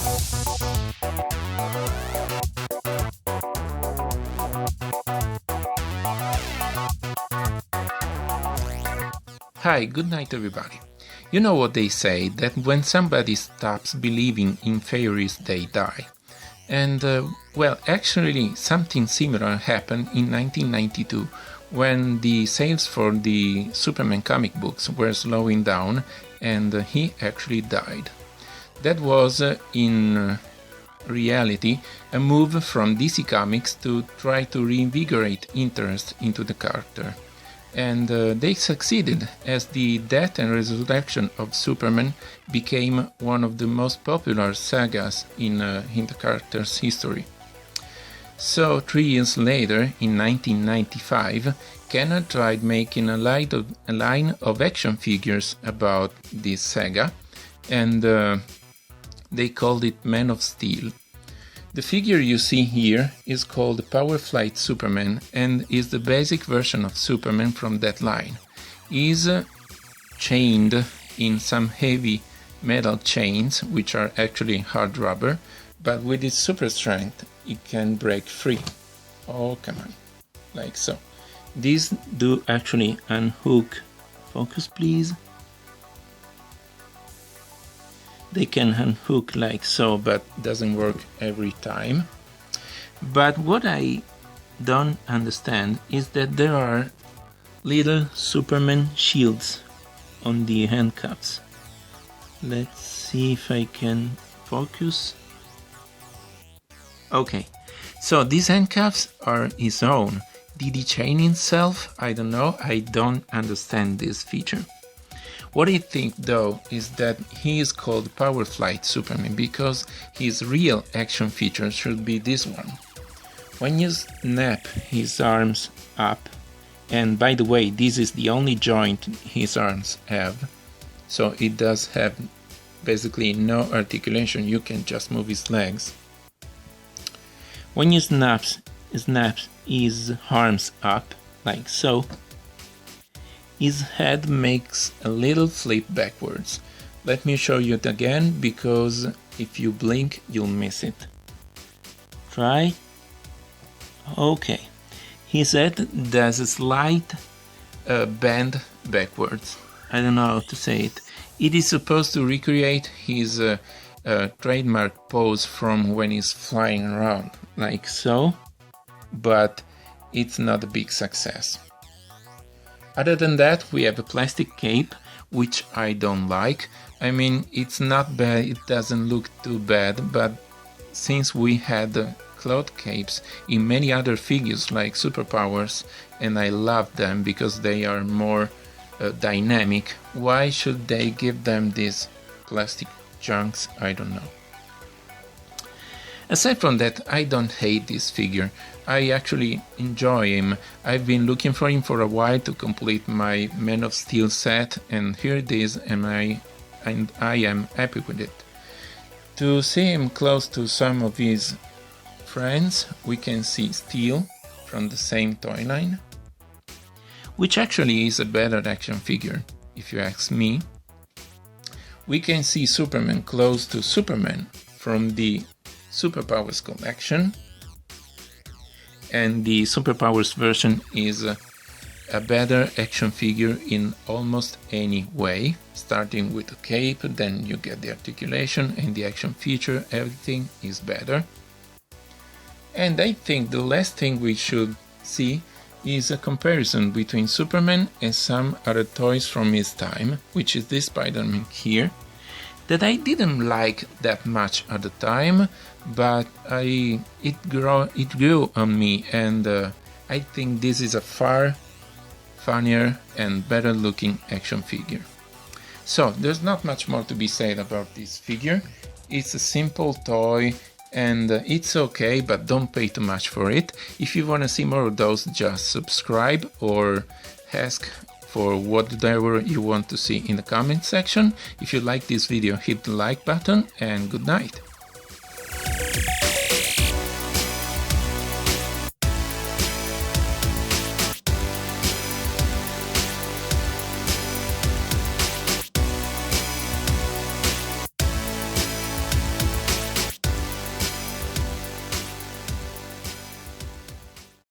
Hi, good night everybody. You know what they say, that when somebody stops believing in fairies they die. And well, actually something similar happened in 1992 when the sales for the Superman comic books were slowing down and he actually died. That was in reality a move from DC Comics to try to reinvigorate interest into the character. And they succeeded, as the death and resurrection of Superman became one of the most popular sagas in the character's history. So 3 years later, in 1995, Kenner tried making a line of action figures about this saga, and they called it Man of Steel. The figure you see here is called Power Flight Superman and is the basic version of Superman from that line. He is chained in some heavy metal chains, which are actually hard rubber, but with its super strength it can break free. Oh, come on, like so. These do actually unhook. Focus please. They can unhook like so, but doesn't work every time. But what I don't understand is that there are little Superman shields on the handcuffs. Let's see if I can focus. Okay, so these handcuffs are his own. Did he chain himself? I don't know, I don't understand this feature. What I think though is that he is called Power Flight Superman because his real action feature should be this one. When you snap his arms up, and by the way this is the only joint his arms have, so it does have basically no articulation, you can just move his legs. When you snap his arms up like so, his head makes a little flip backwards. Let me show you it again, because if you blink you'll miss it. Try. Okay. His head does a slight bend backwards. I don't know how to say it. It is supposed to recreate his trademark pose from when he's flying around, like so, but it's not a big success. Other than that, we have a plastic cape, which I don't like. I mean, it's not bad, it doesn't look too bad, but since we had cloth capes in many other figures like superpowers, and I love them because they are more dynamic, why should they give them these plastic chunks? I don't know. Aside from that, I don't hate this figure. I actually enjoy him. I've been looking for him for a while to complete my Man of Steel set, and here it is, and I am happy with it. To see him close to some of his friends, we can see Steel from the same toy line, which actually is a better action figure, if you ask me. We can see Superman close to Superman from the Superpowers collection, and the Superpowers version is a better action figure in almost any way, starting with the cape, then you get the articulation and the action feature, everything is better. And I think the last thing we should see is a comparison between Superman and some other toys from his time, which is this Spider-Man here, that I didn't like that much at the time, but it grew on me, and I think this is a far funnier and better looking action figure. So there's not much more to be said about this figure. It's a simple toy and it's okay, but don't pay too much for it. If you want to see more of those, just subscribe or ask for whatever you want to see in the comment section. If you like this video, hit the like button, and good night.